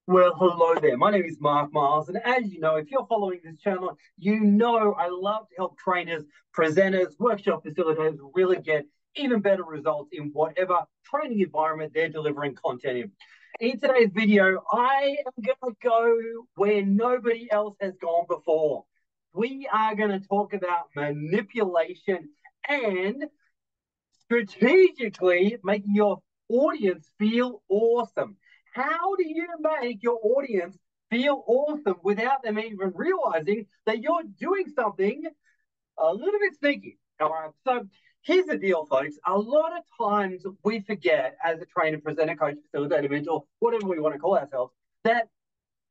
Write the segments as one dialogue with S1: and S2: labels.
S1: Well, hello there. My name is Mark Miles, and as you know, if you're following this channel, you know I love to help trainers, presenters, workshop facilitators really get even better results in whatever training environment they're delivering content in. In today's video, I am going to go where nobody else has gone before. We are going to talk about manipulation and strategically making your audience feel awesome. How do you make your audience feel awesome without them even realizing that you're doing something a little bit sneaky? All right. So here's the deal, folks. A lot of times we forget, as a trainer, presenter, coach, facilitator, mentor, whatever we want to call ourselves, that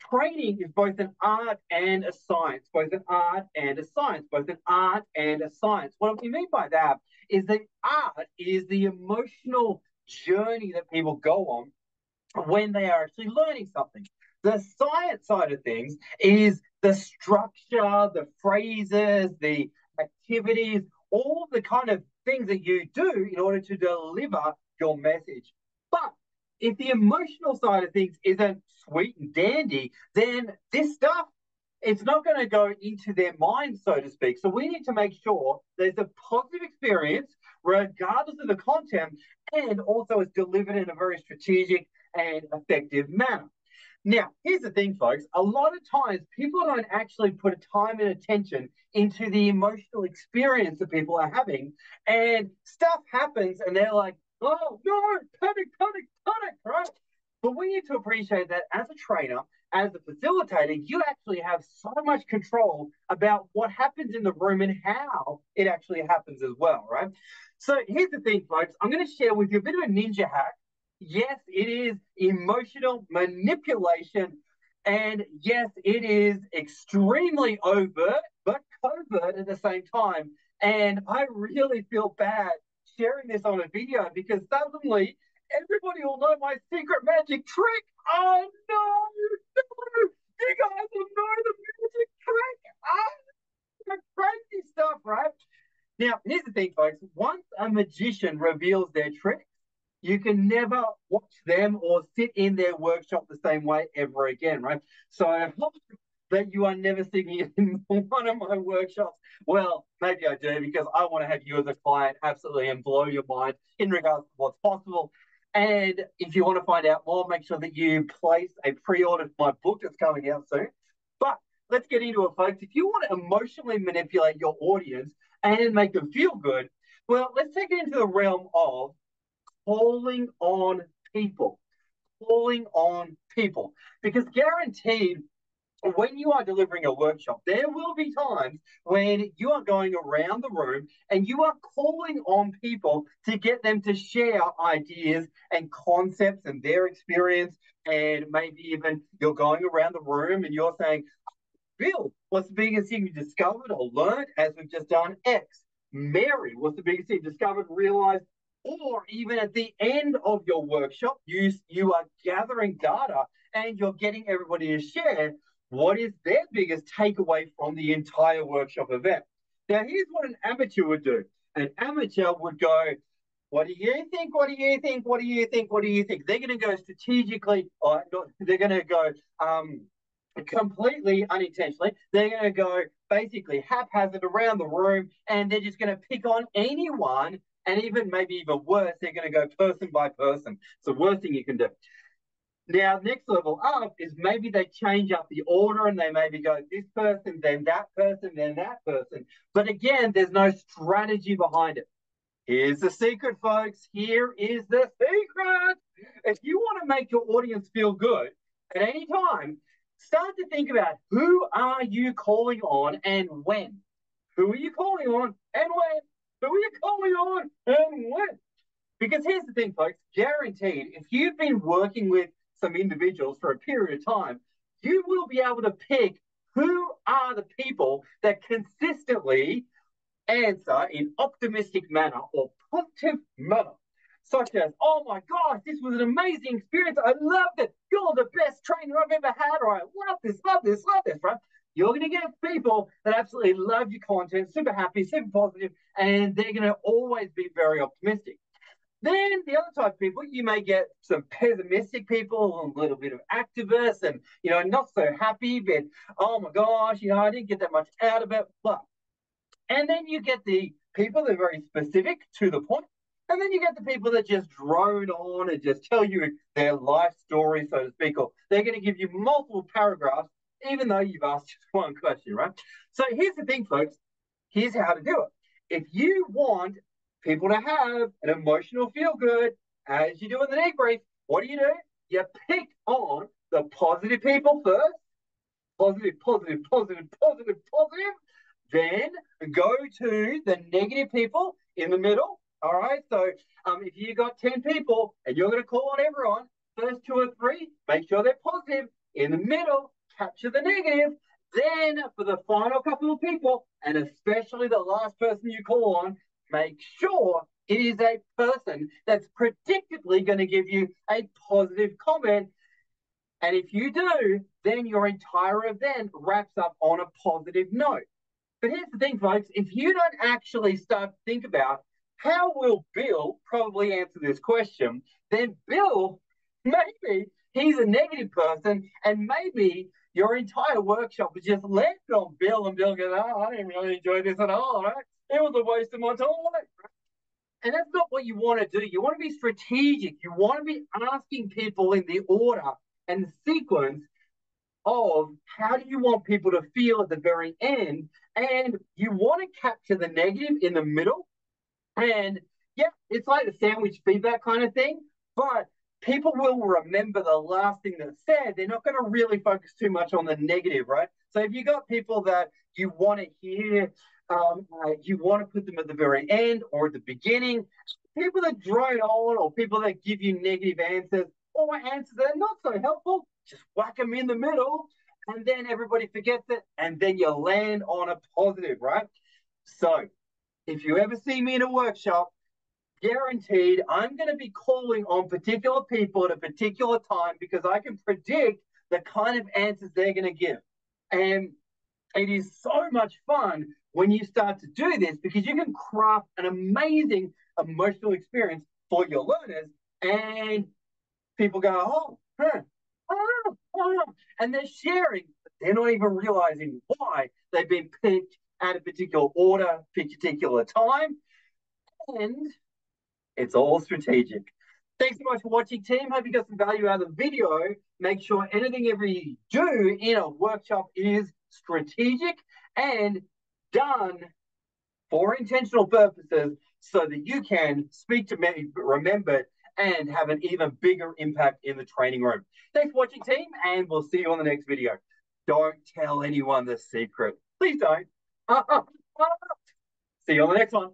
S1: training is both an art and a science, both an art and a science, both an art and a science. What we mean by that is that art is the emotional journey that people go on when they are actually learning something. The science side of things is the structure, the phrases, the activities, all the kind of things that you do in order to deliver your message. But if the emotional side of things isn't sweet and dandy, then this stuff, it's not going to go into their mind, so to speak. So we need to make sure there's a positive experience, regardless of the content, and also it's delivered in a very strategic and effective manner. Now, here's the thing, folks. A lot of times people don't actually put a time and attention into the emotional experience that people are having, and stuff happens and they're like, oh, no, panic, panic, panic, right? But we need to appreciate that as a trainer, as a facilitator, you actually have so much control about what happens in the room and how it actually happens as well, right? So here's the thing, folks. I'm going to share with you a bit of a ninja hack. Yes, it is emotional manipulation. And yes, it is extremely overt, but covert at the same time. And I really feel bad sharing this on a video because suddenly everybody will know my secret magic trick. Oh, no, no. You guys will know the magic trick. Oh, crazy stuff, right? Now, here's the thing, folks. Once a magician reveals their trick, you can never watch them or sit in their workshop the same way ever again, right? So I hope that you are never seeing in one of my workshops. Well, maybe I do because I want to have you as a client absolutely and blow your mind in regards to what's possible. And if you want to find out more, make sure that you place a pre-order for my book that's coming out soon. But let's get into it, folks. If you want to emotionally manipulate your audience and make them feel good, well, let's take it into the realm of calling on people, calling on people. Because guaranteed, when you are delivering a workshop, there will be times when you are going around the room and you are calling on people to get them to share ideas and concepts and their experience. And maybe even you're going around the room and you're saying, Bill, what's the biggest thing you discovered or learned as we've just done X? Mary, what's the biggest thing you discovered, realized? Or even at the end of your workshop, you are gathering data and you're getting everybody to share what is their biggest takeaway from the entire workshop event. Now, here's what an amateur would do. An amateur would go, what do you think? What do you think? What do you think? What do you think? They're going to go strategically, or not, they're going to go completely unintentionally. They're going to go basically haphazard around the room and they're just going to pick on anyone. And even maybe even worse, they're going to go person by person. It's the worst thing you can do. Now, next level up is maybe they change up the order and they maybe go this person, then that person, then that person. But again, there's no strategy behind it. Here's the secret, folks. Here is the secret. If you want to make your audience feel good at any time, start to think about who are you calling on and when. Who are you calling on and when? Who are you calling on and when? Because here's the thing, folks, guaranteed, if you've been working with some individuals for a period of time, you will be able to pick who are the people that consistently answer in optimistic manner or positive manner. Such as, oh my gosh, this was an amazing experience. I loved it. You're the best trainer I've ever had. Or I love this, love this, love this, right? You're going to get people that absolutely love your content, super happy, super positive, and they're going to always be very optimistic. Then the other type of people, you may get some pessimistic people, a little bit of activists, and not so happy, but oh my gosh, I didn't get that much out of it. But and then you get the people that are very specific to the point, and then you get the people that just drone on and just tell you their life story, so to speak, or they're going to give you multiple paragraphs, even though you've asked just one question, right? So here's the thing, folks. Here's how to do it. If you want people to have an emotional feel good as you do in the debrief, what do? You pick on the positive people first. Positive, positive, positive, positive, positive. Then go to the negative people in the middle. All right. So if you got 10 people and you're going to call on everyone, first two or three, make sure they're positive. In the middle, capture the negative. Then for the final couple of people, and especially the last person you call on, make sure it is a person that's predictably going to give you a positive comment. And if you do, then your entire event wraps up on a positive note. But here's the thing, folks. If you don't actually start to think about how will Bill probably answer this question, then Bill, maybe he's a negative person, and maybe your entire workshop is just left on Bill, and Bill goes, oh, I didn't really enjoy this at all, right? It was a waste of my time. And that's not what you want to do. You want to be strategic. You want to be asking people in the order and the sequence of how do you want people to feel at the very end. And you want to capture the negative in the middle. And yeah, it's like the sandwich feedback kind of thing, but people will remember the last thing that's said. They're not going to really focus too much on the negative, right? So if you got people that you want to hear, you want to put them at the very end or at the beginning, people that drone on or people that give you negative answers or answers that are not so helpful, just whack them in the middle, and then everybody forgets it, and then you land on a positive, right? So if you ever see me in a workshop, guaranteed I'm going to be calling on particular people at a particular time because I can predict the kind of answers they're going to give. And it is so much fun when you start to do this because you can craft an amazing emotional experience for your learners, and people go, oh, huh, oh, oh, and they're sharing. They're not even realizing why they've been picked at a particular order, particular time, and it's all strategic. Thanks so much for watching, team. Hope you got some value out of the video. Make sure anything ever you do in a workshop is strategic and done for intentional purposes so that you can speak to many, remember, and have an even bigger impact in the training room. Thanks for watching, team, and we'll see you on the next video. Don't tell anyone the secret. Please don't. See you on the next one.